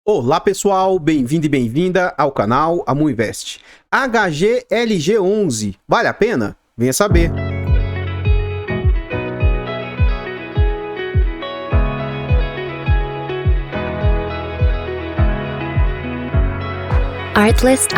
Olá pessoal, bem-vindo e bem-vinda ao canal AmuInvest. HGLG11, vale a pena? Venha saber.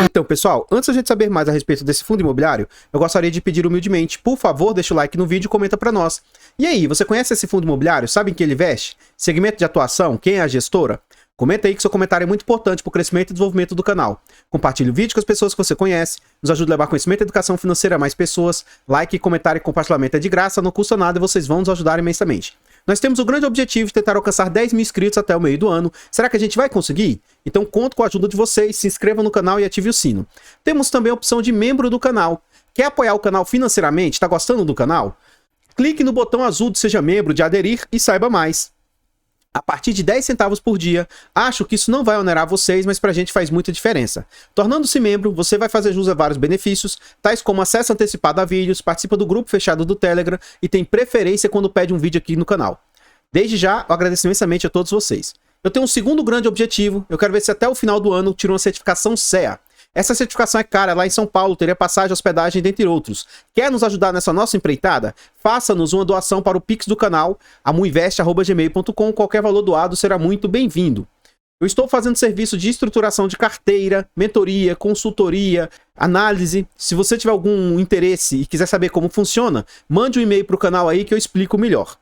Então, pessoal, antes de a gente saber mais a respeito desse fundo imobiliário, eu gostaria de pedir humildemente, por favor, deixa o like no vídeo e comenta pra nós. E aí, você conhece esse fundo imobiliário? Sabe em que ele investe? Segmento de atuação? Quem é a gestora? Comenta aí que seu comentário é muito importante para o crescimento e desenvolvimento do canal. Compartilhe o vídeo com as pessoas que você conhece, nos ajuda a levar conhecimento e educação financeira a mais pessoas. Like, comentário e compartilhamento é de graça, não custa nada e vocês vão nos ajudar imensamente. Nós temos o grande objetivo de tentar alcançar 10 mil inscritos até o meio do ano. Será que a gente vai conseguir? Então conto com a ajuda de vocês, se inscreva no canal e ative o sino. Temos também a opção de membro do canal. Quer apoiar o canal financeiramente? Está gostando do canal? Clique no botão azul de Seja Membro, de aderir e saiba mais. A partir de 10 centavos por dia, acho que isso não vai onerar vocês, mas pra gente faz muita diferença. Tornando-se membro, você vai fazer jus a vários benefícios, tais como acesso antecipado a vídeos, participa do grupo fechado do Telegram e tem preferência quando pede um vídeo aqui no canal. Desde já, eu agradeço imensamente a todos vocês. Eu tenho um segundo grande objetivo, eu quero ver se até o final do ano tiro uma certificação CEA. Essa certificação é cara, lá em São Paulo, teria passagem, hospedagem, dentre outros. Quer nos ajudar nessa nossa empreitada? Faça-nos uma doação para o Pix do canal, amuinvest@gmail.com. Qualquer valor doado será muito bem-vindo. Eu estou fazendo serviço de estruturação de carteira, mentoria, consultoria, análise. Se você tiver algum interesse e quiser saber como funciona, mande um e-mail para o canal aí que eu explico melhor.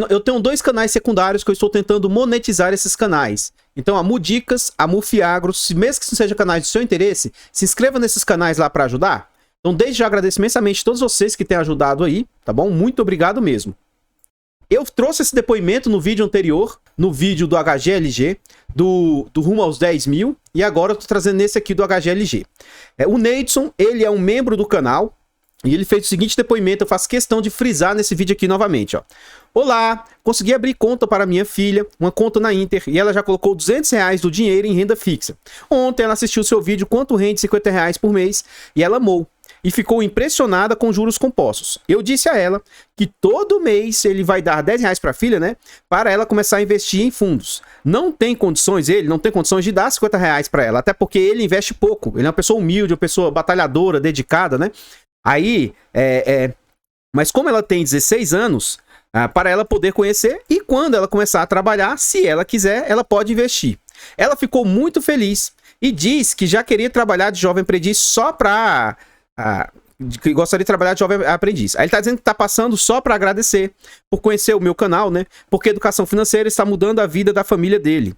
Eu tenho dois canais secundários que eu estou tentando monetizar esses canais. Então, a Mudicas, a Mufiagro, mesmo que isso seja canais de seu interesse, se inscreva nesses canais lá para ajudar. Então, desde já agradeço imensamente a todos vocês que têm ajudado aí, tá bom? Muito obrigado mesmo. Eu trouxe esse depoimento no vídeo anterior, no vídeo do HGLG, do rumo aos 10 mil, e agora eu tô trazendo esse aqui do HGLG. O Neidson, ele é um membro do canal, e ele fez o seguinte depoimento, eu faço questão de frisar nesse vídeo aqui novamente, ó. Olá, consegui abrir conta para minha filha, uma conta na Inter, e ela já colocou R$200 do dinheiro em renda fixa. Ontem ela assistiu seu vídeo Quanto Rende R$50 por mês, e ela amou. E ficou impressionada com juros compostos. Eu disse a ela que todo mês ele vai dar R$10 para a filha, né? Para ela começar a investir em fundos. Não tem condições, ele não tem condições de dar R$50 para ela, até porque ele investe pouco. Ele é uma pessoa humilde, uma pessoa batalhadora, dedicada, né? Aí, mas como ela tem 16 anos, para ela poder conhecer, e quando ela começar a trabalhar, se ela quiser, ela pode investir. Ela ficou muito feliz e diz que já queria trabalhar de jovem aprendiz só para... que gostaria de trabalhar de jovem aprendiz. Aí ele tá dizendo que tá passando só para agradecer por conhecer o meu canal, né? Porque a educação financeira está mudando a vida da família dele.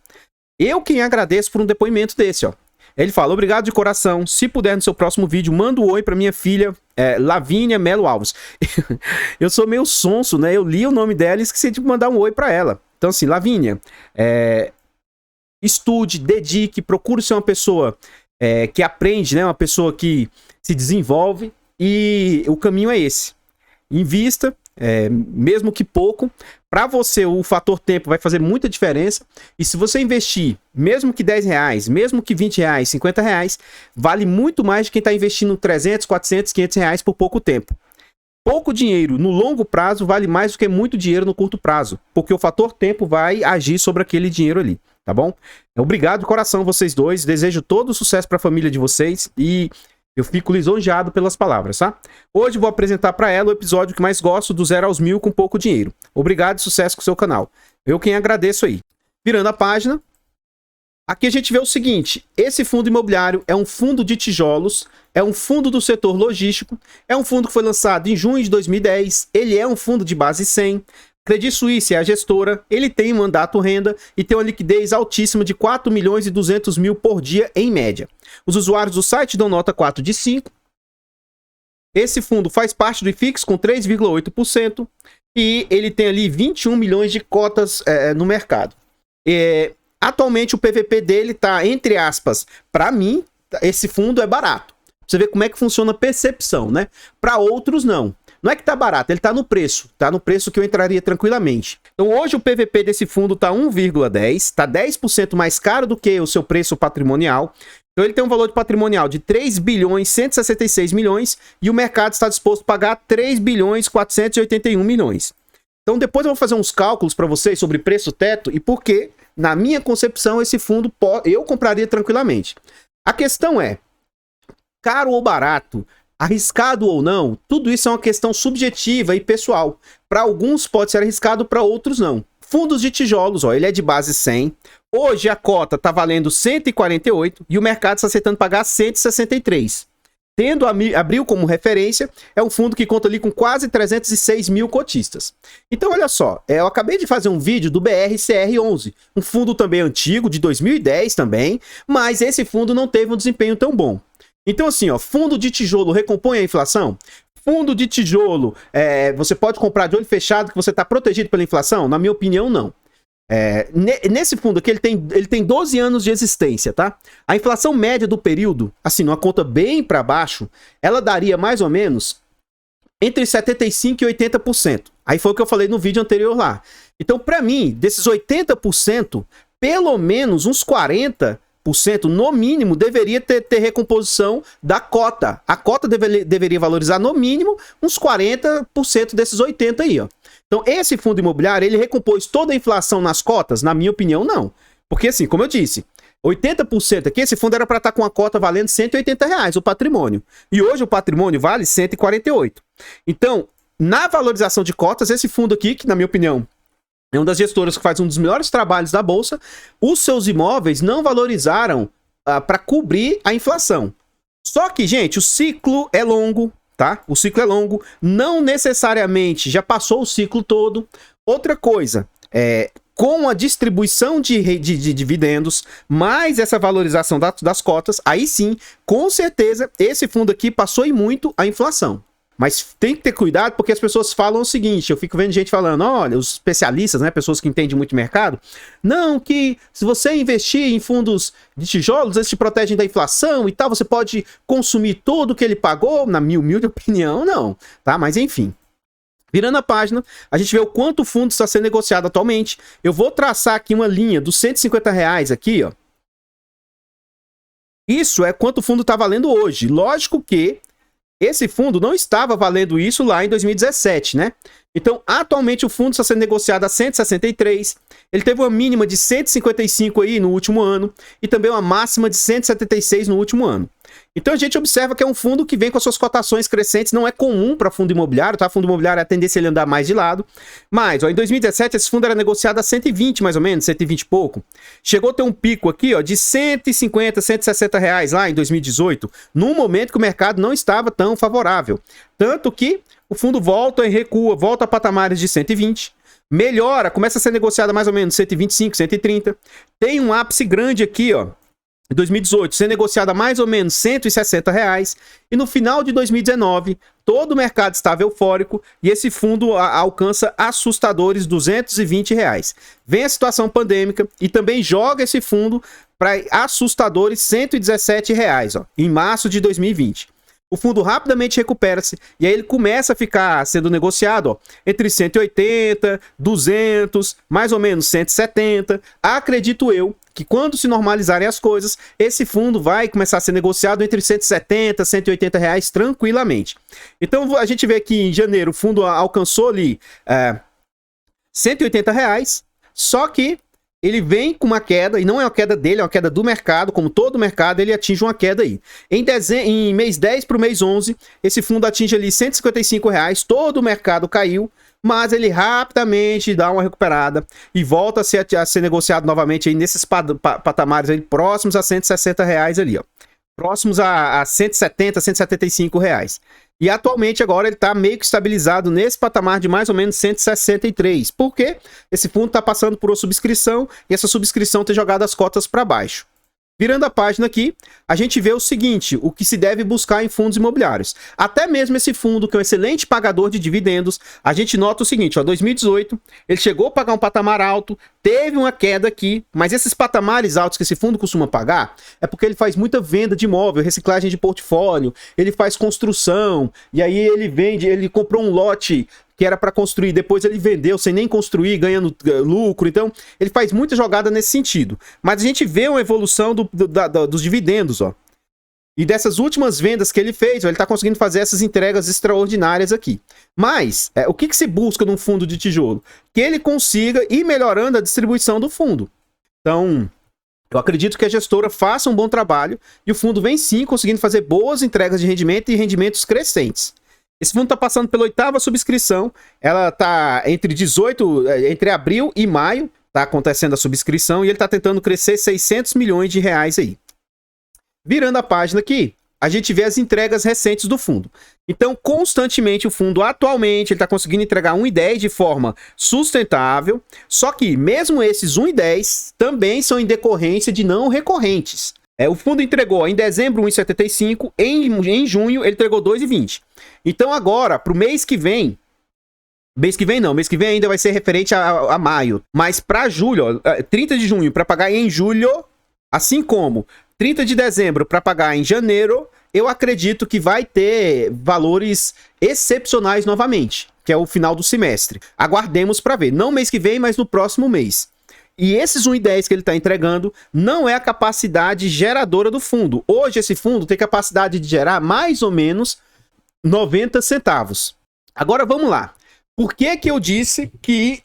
Eu quem agradeço por um depoimento desse, ó. Ele fala, obrigado de coração, se puder no seu próximo vídeo, manda um oi pra minha filha, Lavínia Melo Alves. Eu sou meio sonso, né? Eu li o nome dela e esqueci de mandar um oi pra ela. Então assim, Lavínia, estude, dedique, procure ser uma pessoa que aprende, né? Uma pessoa que se desenvolve e o caminho é esse. Invista, mesmo que pouco. Para você, o fator tempo vai fazer muita diferença. E se você investir, mesmo que R$10, mesmo que R$20, R$50, vale muito mais de quem está investindo 300, 400, 500 reais por pouco tempo. Pouco dinheiro no longo prazo vale mais do que muito dinheiro no curto prazo, porque o fator tempo vai agir sobre aquele dinheiro ali, tá bom? Obrigado de coração vocês dois, desejo todo o sucesso para a família de vocês e eu fico lisonjeado pelas palavras, tá? Hoje vou apresentar para ela o episódio que mais gosto, do 0 aos 1000 com pouco dinheiro. Obrigado e sucesso com o seu canal. Eu quem agradeço aí. Virando a página, aqui a gente vê o seguinte, esse fundo imobiliário é um fundo de tijolos, é um fundo do setor logístico, é um fundo que foi lançado em junho de 2010, ele é um fundo de base 100, Credit Suisse é a gestora, ele tem mandato renda e tem uma liquidez altíssima de 4.200.000 por dia em média. Os usuários do site dão nota 4 de 5. Esse fundo faz parte do IFIX com 3,8% e ele tem ali 21 milhões de cotas no mercado. Atualmente o PVP dele está, entre aspas, para mim, esse fundo é barato. Você vê como é que funciona a percepção, né? Para outros não. Não é que tá barato, ele tá no preço que eu entraria tranquilamente. Então hoje o PVP desse fundo tá 1,10, tá 10% mais caro do que o seu preço patrimonial. Então ele tem um valor de patrimonial de 3 bilhões 166 milhões e o mercado está disposto a pagar 3 bilhões 481 milhões. Então depois eu vou fazer uns cálculos para vocês sobre preço teto e por que na minha concepção, esse fundo eu compraria tranquilamente. A questão é, caro ou barato, arriscado ou não, tudo isso é uma questão subjetiva e pessoal. Para alguns pode ser arriscado, para outros não. Fundos de tijolos, ó, ele é de base 100. Hoje a cota está valendo 148 e o mercado está aceitando pagar 163. Tendo Abril como referência, é um fundo que conta ali com quase 306 mil cotistas. Então, olha só, eu acabei de fazer um vídeo do BRCR11, um fundo também antigo, de 2010 também, mas esse fundo não teve um desempenho tão bom. Então, assim, ó, fundo de tijolo recompõe a inflação? Fundo de tijolo, você pode comprar de olho fechado que você está protegido pela inflação? Na minha opinião, não. Nesse fundo aqui, ele tem 12 anos de existência, tá? A inflação média do período, assim, numa conta bem para baixo, ela daria mais ou menos entre 75% e 80%. Aí foi o que eu falei no vídeo anterior lá. Então, para mim, desses 80%, pelo menos uns 40%, no mínimo, deveria ter recomposição da cota. A cota deveria valorizar, no mínimo, uns 40% desses 80% aí, ó. Então, esse fundo imobiliário, ele recompôs toda a inflação nas cotas? Na minha opinião, não. Porque, assim, como eu disse, 80% aqui, esse fundo era para estar com a cota valendo R$180, o patrimônio. E hoje o patrimônio vale 148. Então, na valorização de cotas, esse fundo aqui, que na minha opinião é uma das gestoras que faz um dos melhores trabalhos da Bolsa, os seus imóveis não valorizaram para cobrir a inflação. Só que, gente, o ciclo é longo, tá? O ciclo é longo, não necessariamente já passou o ciclo todo. Outra coisa, com a distribuição de dividendos, mais essa valorização das cotas, aí sim, com certeza, esse fundo aqui passou e muito a inflação. Mas tem que ter cuidado porque as pessoas falam o seguinte, eu fico vendo gente falando, olha, os especialistas, né, pessoas que entendem muito mercado, não, que se você investir em fundos de tijolos, eles te protegem da inflação e tal, você pode consumir tudo que ele pagou, na minha humilde opinião, não, tá? Mas enfim. Virando a página, a gente vê o quanto o fundo está sendo negociado atualmente. Eu vou traçar aqui uma linha dos R$150 aqui, ó. Isso é quanto o fundo está valendo hoje. Lógico que esse fundo não estava valendo isso lá em 2017, né? Então, atualmente o fundo está sendo negociado a 163. Ele teve uma mínima de 155 aí no último ano e também uma máxima de 176 no último ano. Então a gente observa que é um fundo que vem com as suas cotações crescentes, não é comum para fundo imobiliário, tá? Fundo imobiliário é a tendência ele andar mais de lado. Mas, ó, em 2017 esse fundo era negociado a 120 mais ou menos, 120 e pouco. Chegou a ter um pico aqui, ó, de 150, 160 reais lá em 2018, num momento que o mercado não estava tão favorável. Tanto que o fundo volta e recua, volta a patamares de 120. Melhora, começa a ser negociada mais ou menos 125, 130. Tem um ápice grande aqui, ó. Em 2018, sendo negociada a mais ou menos R$160, e no final de 2019, todo o mercado estava eufórico e esse fundo alcança assustadores R$220. Vem a situação pandêmica e também joga esse fundo para assustadores R$117, ó, em março de 2020. O fundo rapidamente recupera-se e aí ele começa a ficar sendo negociado, ó, entre 180, 200, mais ou menos 170. Acredito eu que quando se normalizarem as coisas, esse fundo vai começar a ser negociado entre 170, 180 reais tranquilamente. Então a gente vê que em janeiro o fundo alcançou ali R$180, só que ele vem com uma queda, e não é uma queda dele, é uma queda do mercado, como todo mercado, ele atinge uma queda aí. Em mês 10 para o mês 11, esse fundo atinge ali R$155, todo o mercado caiu, mas ele rapidamente dá uma recuperada e volta a ser negociado novamente aí nesses patamares aí, próximos a R$160 ali, ó. Próximos a 170, 175 reais. E atualmente agora ele está meio que estabilizado nesse patamar de mais ou menos 163. Por quê? Esse fundo está passando por uma subscrição e essa subscrição tem jogado as cotas para baixo. Virando a página aqui, a gente vê o seguinte, o que se deve buscar em fundos imobiliários. Até mesmo esse fundo, que é um excelente pagador de dividendos, a gente nota o seguinte, ó, 2018, ele chegou a pagar um patamar alto, teve uma queda aqui, mas esses patamares altos que esse fundo costuma pagar, é porque ele faz muita venda de imóvel, reciclagem de portfólio, ele faz construção, e aí ele vende, ele comprou um lote que era para construir, depois ele vendeu sem nem construir, ganhando lucro, então ele faz muita jogada nesse sentido. Mas a gente vê uma evolução dos dividendos, ó. E dessas últimas vendas que ele fez, ó, ele está conseguindo fazer essas entregas extraordinárias aqui. Mas, o que se busca num fundo de tijolo? Que ele consiga ir melhorando a distribuição do fundo. Então, eu acredito que a gestora faça um bom trabalho e o fundo vem sim conseguindo fazer boas entregas de rendimento e rendimentos crescentes. Esse fundo está passando pela 8ª subscrição, ela está entre abril e maio, está acontecendo a subscrição e ele está tentando crescer 600 milhões de reais aí. Virando a página aqui, a gente vê as entregas recentes do fundo. Então, constantemente, o fundo atualmente está conseguindo entregar 1,10 de forma sustentável, só que mesmo esses 1,10 também são em decorrência de não recorrentes. O fundo entregou em dezembro 1,75, em junho ele entregou 2,20. Então agora, para o mês que vem ainda vai ser referente a maio, mas para julho, 30 de junho para pagar em julho, assim como 30 de dezembro para pagar em janeiro, eu acredito que vai ter valores excepcionais novamente, que é o final do semestre. Aguardemos para ver, não mês que vem, mas no próximo mês. E esses 1,10 que ele está entregando não é a capacidade geradora do fundo. Hoje esse fundo tem capacidade de gerar mais ou menos 90 centavos. Agora vamos lá. Por que que eu disse que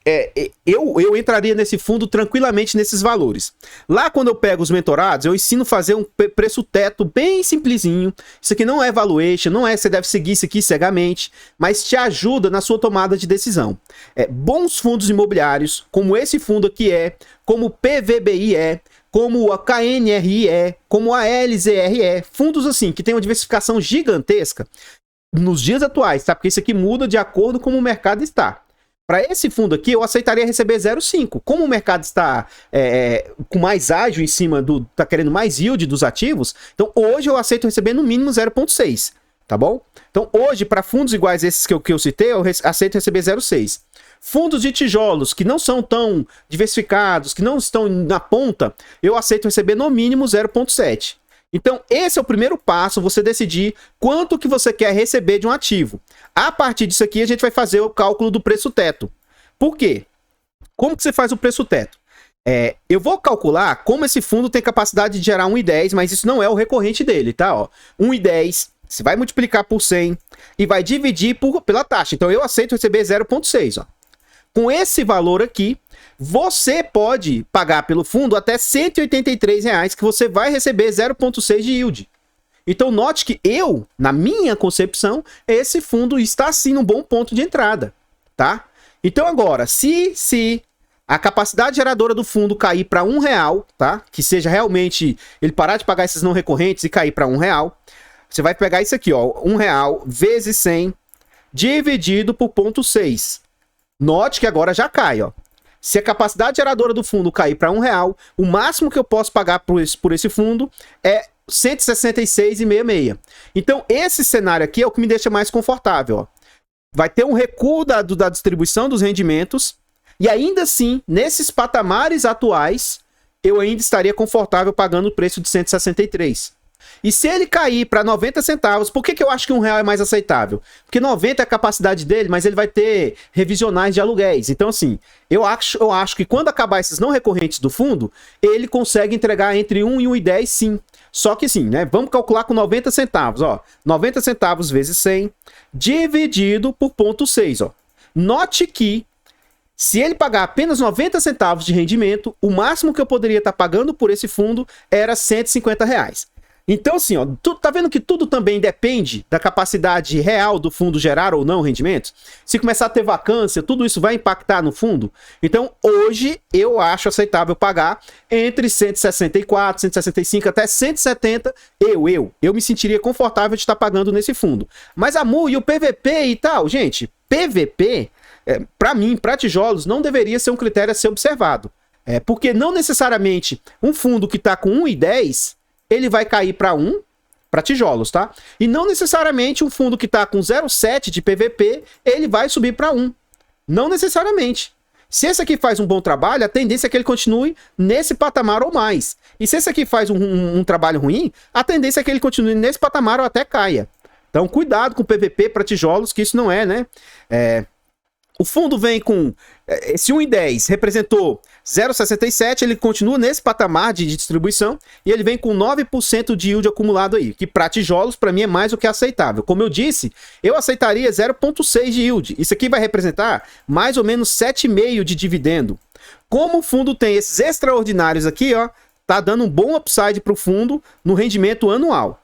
eu entraria nesse fundo tranquilamente nesses valores? Lá quando eu pego os mentorados, eu ensino a fazer um preço teto bem simplesinho. Isso aqui não é valuation, não é você deve seguir isso aqui cegamente, mas te ajuda na sua tomada de decisão. Bons fundos imobiliários, como esse fundo aqui como o PVBI como a KNRI como a LZR fundos assim, que tem uma diversificação gigantesca, nos dias atuais, tá? Porque isso aqui muda de acordo com o mercado está. Para esse fundo aqui, eu aceitaria receber 0,5. Como o mercado está com mais ágio em cima tá querendo mais yield dos ativos, então hoje eu aceito receber no mínimo 0,6, tá bom? Então hoje, para fundos iguais a esses que eu citei, eu aceito receber 0,6. Fundos de tijolos que não são tão diversificados, que não estão na ponta, eu aceito receber no mínimo 0,7. Então, esse é o primeiro passo, você decidir quanto que você quer receber de um ativo. A partir disso aqui, a gente vai fazer o cálculo do preço teto. Por quê? Como que você faz o preço teto? Eu vou calcular como esse fundo tem capacidade de gerar 1,10, mas isso não é o recorrente dele, tá? 1,10, você vai multiplicar por 100 e vai dividir pela taxa. Então, eu aceito receber 0,6, ó. Com esse valor aqui, você pode pagar pelo fundo até R$ 183 reais, que você vai receber 0,6 de yield. Então note que na minha concepção, esse fundo está sim num bom ponto de entrada, tá? Então agora, se a capacidade geradora do fundo cair para R$1, tá? Que seja realmente ele parar de pagar esses não recorrentes e cair para R$1, você vai pegar isso aqui, ó, R$1 vezes 100 dividido por 0,6. Note que agora já cai, ó. Se a capacidade geradora do fundo cair para R$1, o máximo que eu posso pagar por esse fundo é R$ 166,66. Então, esse cenário aqui é o que me deixa mais confortável, ó. Vai ter um recuo da distribuição dos rendimentos e ainda assim, nesses patamares atuais, eu ainda estaria confortável pagando o preço de 163. E se ele cair para 90 centavos, por que eu acho que R$1 é mais aceitável? Porque 90 é a capacidade dele, mas ele vai ter revisionais de aluguéis. Então, assim, eu acho que quando acabar esses não recorrentes do fundo, ele consegue entregar entre 1 e 1,10 sim. Só que sim, né? Vamos calcular com 90 centavos, ó. 90 centavos vezes 100, dividido por 0,6, ó. Note que se ele pagar apenas 90 centavos de rendimento, o máximo que eu poderia estar pagando por esse fundo era R$ 150 reais. Então, assim, ó, tá vendo que tudo também depende da capacidade real do fundo gerar ou não rendimentos? Se começar a ter vacância, tudo isso vai impactar no fundo? Então, hoje, eu acho aceitável pagar entre 164, 165 até 170. Eu me sentiria confortável de estar pagando nesse fundo. Mas a MU e o PVP e tal, gente, PVP, para mim, para tijolos, não deveria ser um critério a ser observado. Porque não necessariamente um fundo que está com 1,10... ele vai cair para 1, para tijolos, tá? E não necessariamente um fundo que está com 0,7 de PVP, ele vai subir para 1. Não necessariamente. Se esse aqui faz um bom trabalho, a tendência é que ele continue nesse patamar ou mais. E se esse aqui faz um trabalho ruim, a tendência é que ele continue nesse patamar ou até caia. Então, cuidado com o PVP para tijolos, que isso não é, né? O fundo vem com... Esse 1,10 representou 0,67, ele continua nesse patamar de distribuição e ele vem com 9% de yield acumulado aí, que para tijolos, para mim, é mais do que aceitável. Como eu disse, eu aceitaria 0,6 de yield. Isso aqui vai representar mais ou menos 7,5 de dividendo. Como o fundo tem esses extraordinários aqui, ó, tá dando um bom upside para o fundo no rendimento anual.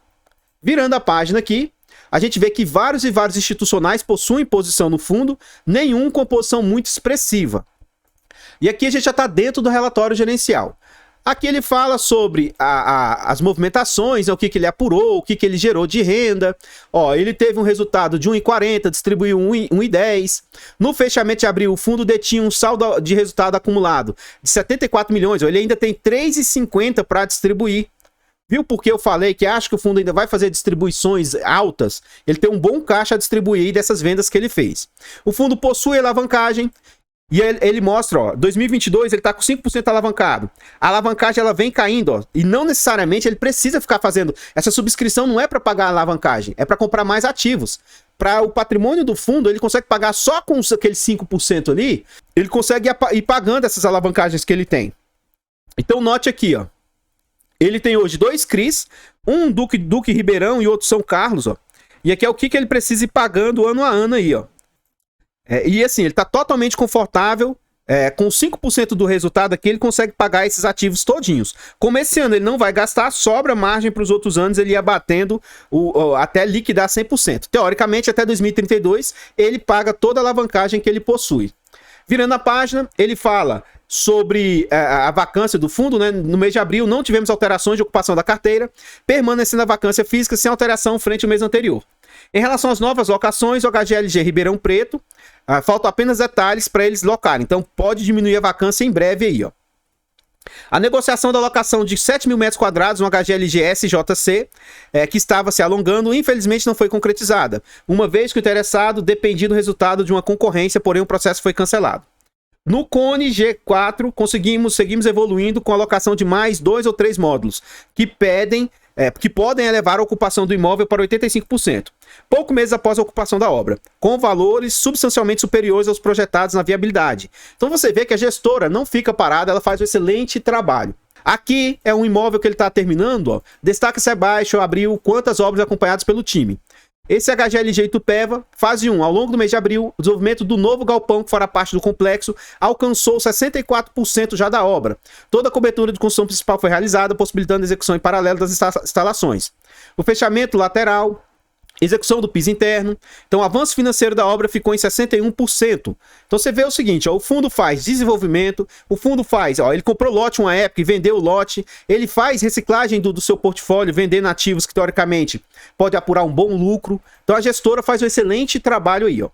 Virando a página aqui, a gente vê que vários e vários institucionais possuem posição no fundo, nenhum com posição muito expressiva. E aqui a gente já está dentro do relatório gerencial. Aqui ele fala sobre as movimentações, o que ele apurou, o que ele gerou de renda. Ó, ele teve um resultado de 1,40, distribuiu 1,10. No fechamento de abril, o fundo detinha um saldo de resultado acumulado de 74 milhões. Ó, ele ainda tem 3,50 para distribuir. Viu porque eu falei que acho que o fundo ainda vai fazer distribuições altas? Ele tem um bom caixa a distribuir dessas vendas que ele fez. O fundo possui alavancagem. E ele mostra, ó, 2022 ele tá com 5% alavancado. A alavancagem ela vem caindo, ó, e não necessariamente ele precisa ficar fazendo. Essa subscrição não é para pagar a alavancagem, é para comprar mais ativos. Para o patrimônio do fundo, ele consegue pagar só com aqueles 5% ali, ele consegue ir pagando essas alavancagens que ele tem. Então note aqui, ó. Ele tem hoje 2 CRIs, um Duque Ribeirão e outro São Carlos, ó. E aqui é o que ele precisa ir pagando ano a ano aí, ó. E assim, ele está totalmente confortável, com 5% do resultado aqui, ele consegue pagar esses ativos todinhos. Como esse ano ele não vai gastar, sobra margem para os outros anos, ele ia batendo até liquidar 100%. Teoricamente, até 2032, ele paga toda a alavancagem que ele possui. Virando a página, ele fala sobre a vacância do fundo, né? No mês de abril não tivemos alterações de ocupação da carteira, permanecendo a vacância física sem alteração frente ao mês anterior. Em relação às novas locações, o HGLG Ribeirão Preto, faltam apenas detalhes para eles locarem, então pode diminuir a vacância em breve aí, ó. A negociação da locação de 7 mil metros quadrados no HGLG SJC, que estava se alongando, infelizmente não foi concretizada, uma vez que o interessado dependia do resultado de uma concorrência, porém o processo foi cancelado. No Cone G4, seguimos evoluindo com a locação de mais 2 ou 3 módulos, que podem elevar a ocupação do imóvel para 85%, pouco meses após a ocupação da obra, com valores substancialmente superiores aos projetados na viabilidade. Então você vê que a gestora não fica parada, ela faz um excelente trabalho. Aqui é um imóvel que ele está terminando, ó. Destaque-se abaixo, abril, quantas obras acompanhadas pelo time. Esse HGLG Itupeva, fase 1, ao longo do mês de abril, o desenvolvimento do novo galpão que fará parte do complexo alcançou 64% já da obra. Toda a cobertura de construção principal foi realizada, possibilitando a execução em paralelo das instalações. O fechamento lateral, execução do piso interno. Então o avanço financeiro da obra ficou em 61%. Então você vê o seguinte, ó, o fundo faz desenvolvimento, o fundo faz, ó, ele comprou lote uma época e vendeu o lote, ele faz reciclagem do seu portfólio, vendendo ativos que teoricamente pode apurar um bom lucro. Então a gestora faz um excelente trabalho aí, ó.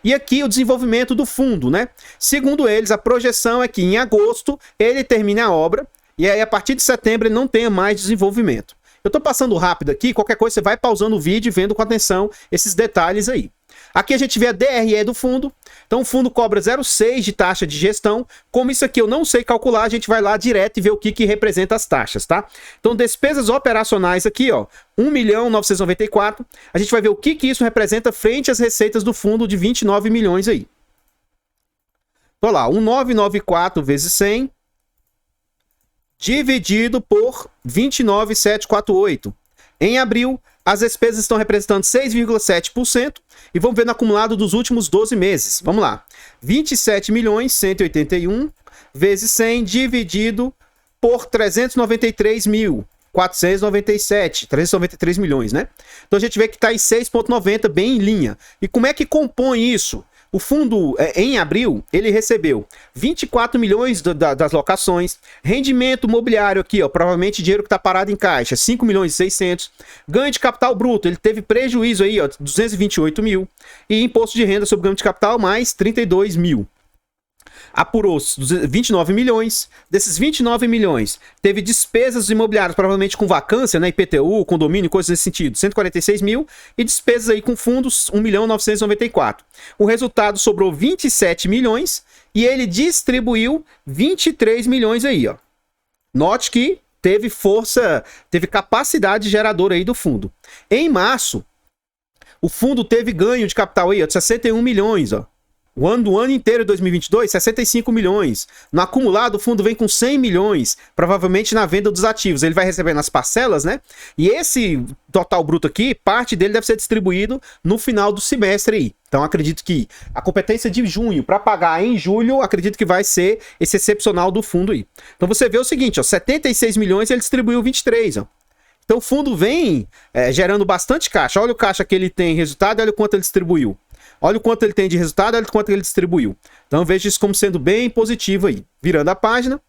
E aqui o desenvolvimento do fundo, né? Segundo eles, a projeção é que em agosto ele termine a obra e aí a partir de setembro ele não tenha mais desenvolvimento. Eu tô passando rápido aqui, qualquer coisa você vai pausando o vídeo e vendo com atenção esses detalhes aí. Aqui a gente vê a DRE do fundo, então o fundo cobra 0,6 de taxa de gestão. Como isso aqui eu não sei calcular, a gente vai lá direto e ver o que representa as taxas, tá? Então despesas operacionais aqui, ó, 1.994.000, a gente vai ver o que isso representa frente às receitas do fundo de 29 milhões aí. Então lá, 1.994 vezes 100... dividido por 29.748. Em abril, as despesas estão representando 6,7% e vamos ver no acumulado dos últimos 12 meses. Vamos lá. 27.181 vezes 100 dividido por 393 milhões, né? Então a gente vê que está em 6,90, bem em linha. E como é que compõe isso? O fundo, em abril, ele recebeu 24 milhões das locações, rendimento imobiliário aqui, ó, provavelmente dinheiro que está parado em caixa, 5 milhões e 600, ganho de capital bruto, ele teve prejuízo aí, ó, 228 mil, e imposto de renda sobre ganho de capital mais 32 mil. Apurou 29 milhões, desses 29 milhões, teve despesas imobiliárias, provavelmente com vacância, né, IPTU, condomínio, coisas nesse sentido, 146 mil, e despesas aí com fundos, 1.994.000. O resultado sobrou 27 milhões, e ele distribuiu 23 milhões aí, ó. Note que teve força, teve capacidade geradora aí do fundo. Em março, o fundo teve ganho de capital aí, ó, de 61 milhões, ó. O ano inteiro de 2022, 65 milhões. No acumulado, o fundo vem com 100 milhões, provavelmente na venda dos ativos. Ele vai receber nas parcelas, né? E esse total bruto aqui, parte dele deve ser distribuído no final do semestre aí. Então, acredito que a competência de junho para pagar em julho, acredito que vai ser esse excepcional do fundo aí. Então, você vê o seguinte, ó, 76 milhões ele distribuiu 23, ó. Então, o fundo vem gerando bastante caixa. Olha o caixa que ele tem em resultado, olha o quanto ele distribuiu. Olha o quanto ele tem de resultado, olha o quanto ele distribuiu. Então, eu vejo isso como sendo bem positivo aí. Virando a página.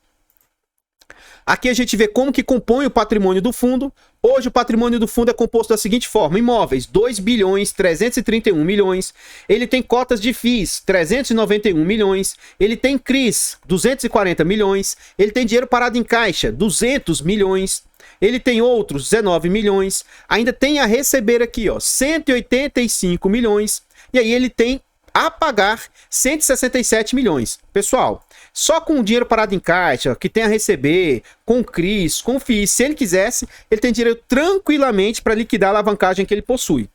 Aqui a gente vê como que compõe o patrimônio do fundo. Hoje o patrimônio do fundo é composto da seguinte forma. Imóveis, 2 bilhões 331 milhões. Ele tem cotas de FIIs, 391 milhões. Ele tem CRIs, 240 milhões. Ele tem dinheiro parado em caixa, 200 milhões. Ele tem outros, 19 milhões. Ainda tem a receber aqui, ó, 185 milhões. E aí ele tem a pagar 167 milhões. Pessoal, só com o dinheiro parado em caixa, que tem a receber, com CRIs, com FIIs, se ele quisesse, ele tem dinheiro tranquilamente para liquidar a alavancagem que ele possui.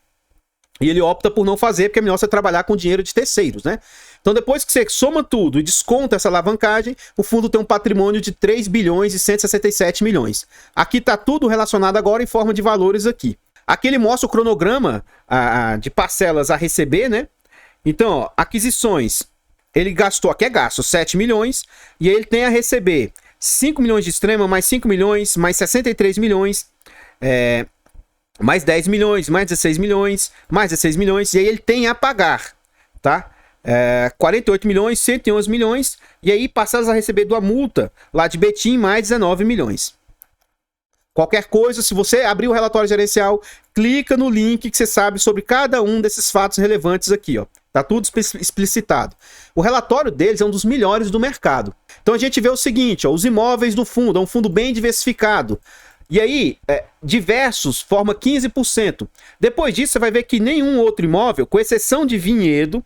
E ele opta por não fazer, porque é melhor você trabalhar com dinheiro de terceiros, né? Então, depois que você soma tudo e desconta essa alavancagem, o fundo tem um patrimônio de 3 bilhões e 167 milhões. Aqui está tudo relacionado agora em forma de valores aqui. Aqui ele mostra o cronograma de parcelas a receber, né? Então, ó, aquisições, ele gastou, aqui é gasto, 7 milhões, e aí ele tem a receber 5 milhões de extrema, mais 5 milhões, mais 63 milhões, mais 10 milhões, mais 16 milhões, mais 16 milhões, e aí ele tem a pagar, tá? 48 milhões, 111 milhões, e aí passadas a receber da multa lá de Betim, mais 19 milhões. Qualquer coisa, se você abrir o relatório gerencial, clica no link que você sabe sobre cada um desses fatos relevantes aqui, ó. Tá tudo explicitado. O relatório deles é um dos melhores do mercado. Então a gente vê o seguinte, ó, os imóveis do fundo, é um fundo bem diversificado. E aí, diversos forma 15%. Depois disso, você vai ver que nenhum outro imóvel, com exceção de Vinhedo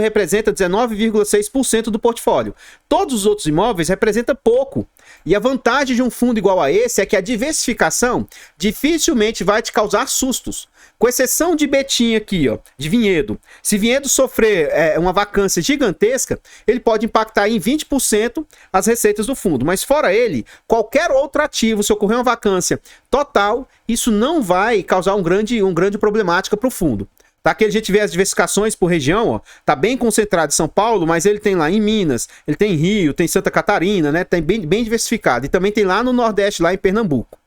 representa 19,6% do portfólio. Todos os outros imóveis representam pouco. E a vantagem de um fundo igual a esse é que a diversificação dificilmente vai te causar sustos. Com exceção de Betim aqui, ó, de Vinhedo. Se Vinhedo sofrer uma vacância gigantesca, ele pode impactar em 20% as receitas do fundo. Mas fora ele, qualquer outro ativo, se ocorrer uma vacância total, isso não vai causar um grande problemática para o fundo. Tá? Aqui a gente vê as diversificações por região, ó, tá bem concentrado em São Paulo, mas ele tem lá em Minas, ele tem em Rio, tem Santa Catarina, né? Tem bem diversificado. E também tem lá no Nordeste, lá em Pernambuco.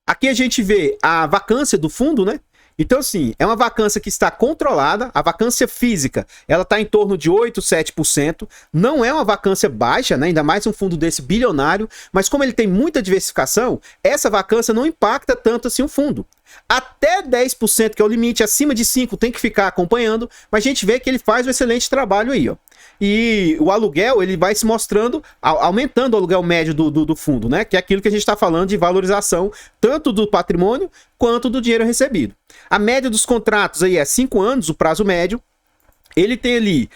Aqui a gente vê a vacância do fundo, né? Então, assim, é uma vacância que está controlada. A vacância física, ela está em torno de 8, 7%. Não é uma vacância baixa, né? Ainda mais um fundo desse bilionário. Mas como ele tem muita diversificação, essa vacância não impacta tanto assim o fundo. Até 10%, que é o limite, acima de 5% tem que ficar acompanhando. Mas a gente vê que ele faz um excelente trabalho aí, ó. E o aluguel, ele vai se mostrando, aumentando o aluguel médio do fundo, né? Que é aquilo que a gente está falando de valorização, tanto do patrimônio quanto do dinheiro recebido. A média dos contratos aí é 5 anos, o prazo médio. Ele tem ali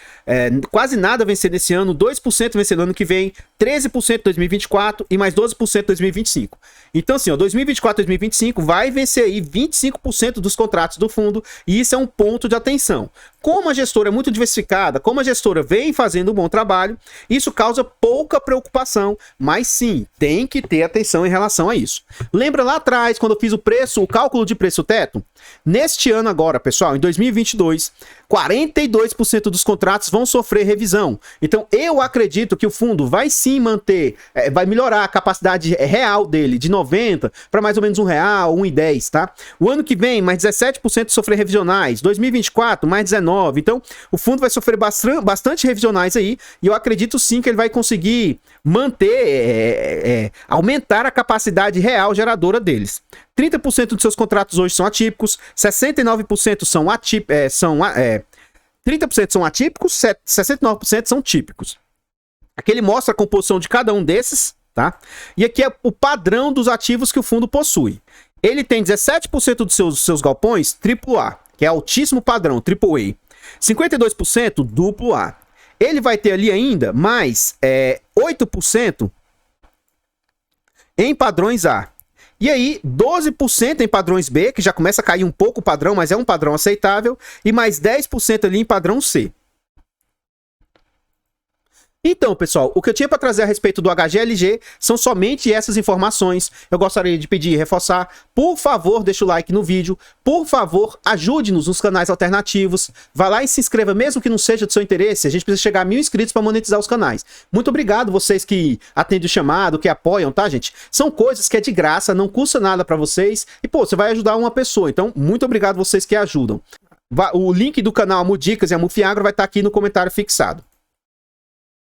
quase nada vencendo esse ano, 2% vencendo ano que vem, 13% em 2024 e mais 12% em 2025. Então, assim, ó, 2024 e 2025 vai vencer aí 25% dos contratos do fundo e isso é um ponto de atenção. Como a gestora é muito diversificada, como a gestora vem fazendo um bom trabalho, isso causa pouca preocupação, mas sim, tem que ter atenção em relação a isso. Lembra lá atrás, quando eu fiz o cálculo de preço-teto? Neste ano agora, pessoal, em 2022, 42% dos contratos vão sofrer revisão. Então, eu acredito que o fundo vai sim manter, vai melhorar a capacidade real dele, de 90 para mais ou menos R$1, R$1,10, tá? O ano que vem, mais 17% sofrer revisionais. 2024, mais 19%. Então, o fundo vai sofrer bastante revisionais aí, e eu acredito sim que ele vai conseguir manter, aumentar a capacidade real geradora deles. 30% dos seus contratos hoje são atípicos, 69% são 30% são atípicos, 69% são típicos. Aqui ele mostra a composição de cada um desses, tá? E aqui é o padrão dos ativos que o fundo possui. Ele tem 17% dos seus galpões AAA, que é altíssimo padrão, AAA. 52% duplo A. Ele vai ter ali ainda mais 8% em padrões A. E aí, 12% em padrões B, que já começa a cair um pouco o padrão, mas é um padrão aceitável. E mais 10% ali em padrão C. Então, pessoal, o que eu tinha para trazer a respeito do HGLG são somente essas informações. Eu gostaria de pedir e reforçar, por favor, deixa o like no vídeo. Por favor, ajude-nos nos canais alternativos. Vá lá e se inscreva, mesmo que não seja do seu interesse. A gente precisa chegar a 1000 inscritos para monetizar os canais. Muito obrigado vocês que atendem o chamado, que apoiam, tá, gente? São coisas que é de graça, não custa nada para vocês. E, pô, você vai ajudar uma pessoa. Então, muito obrigado vocês que ajudam. O link do canal Amudicas e Amufiagro vai estar aqui no comentário fixado.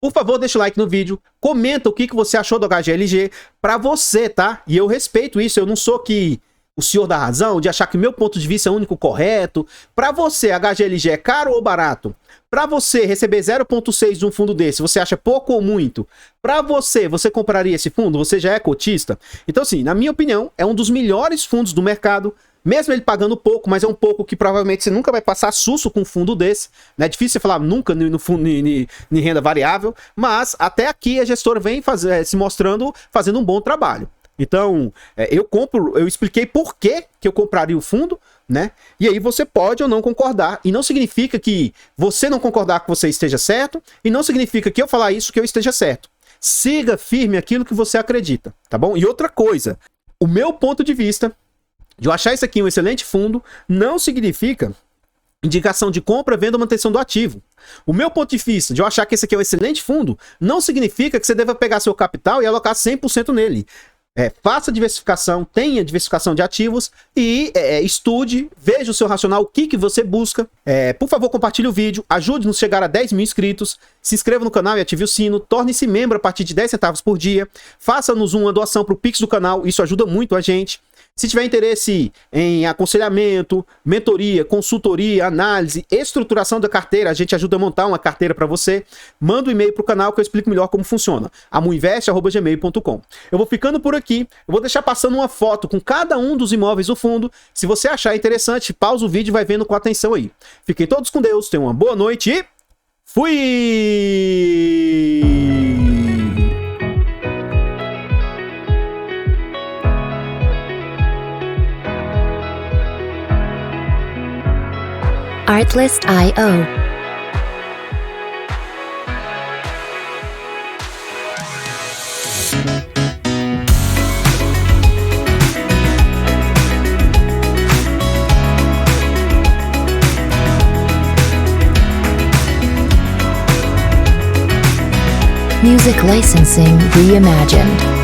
Por favor, deixa o like no vídeo, comenta o que você achou do HGLG pra você, tá? E eu respeito isso, eu não sou que o senhor da razão, de achar que o meu ponto de vista é o único correto. Pra você, HGLG é caro ou barato? Pra você receber 0,6 de um fundo desse, você acha pouco ou muito? Pra você compraria esse fundo? Você já é cotista? Então, assim, na minha opinião, é um dos melhores fundos do mercado. Mesmo ele pagando pouco, mas é um pouco que provavelmente você nunca vai passar susto com um fundo desse. Né? É difícil você falar nunca no fundo em renda variável, mas até aqui a gestora vem se mostrando, fazendo um bom trabalho. Então, eu expliquei por que eu compraria o fundo, né? E aí você pode ou não concordar. E não significa que você não concordar que você esteja certo, e não significa que eu falar isso que eu esteja certo. Siga firme aquilo que você acredita, tá bom? E outra coisa, o meu ponto de vista de eu achar isso aqui um excelente fundo, não significa indicação de compra, venda ou manutenção do ativo. O meu ponto de vista de eu achar que esse aqui é um excelente fundo, não significa que você deva pegar seu capital e alocar 100% nele. Faça diversificação, tenha diversificação de ativos e estude, veja o seu racional, o que você busca. Por favor, compartilhe o vídeo, ajude-nos a chegar a 10.000 inscritos, se inscreva no canal e ative o sino, torne-se membro a partir de 10 centavos por dia, faça-nos uma doação para o Pix do canal, isso ajuda muito a gente. Se tiver interesse em aconselhamento, mentoria, consultoria, análise, estruturação da carteira, a gente ajuda a montar uma carteira para você, manda um e-mail para o canal que eu explico melhor como funciona. amuinvest@gmail.com. Eu vou ficando por aqui, eu vou deixar passando uma foto com cada um dos imóveis do fundo. Se você achar interessante, pausa o vídeo e vai vendo com atenção aí. Fiquem todos com Deus, tenham uma boa noite e fui! Artlist.io. Music licensing reimagined.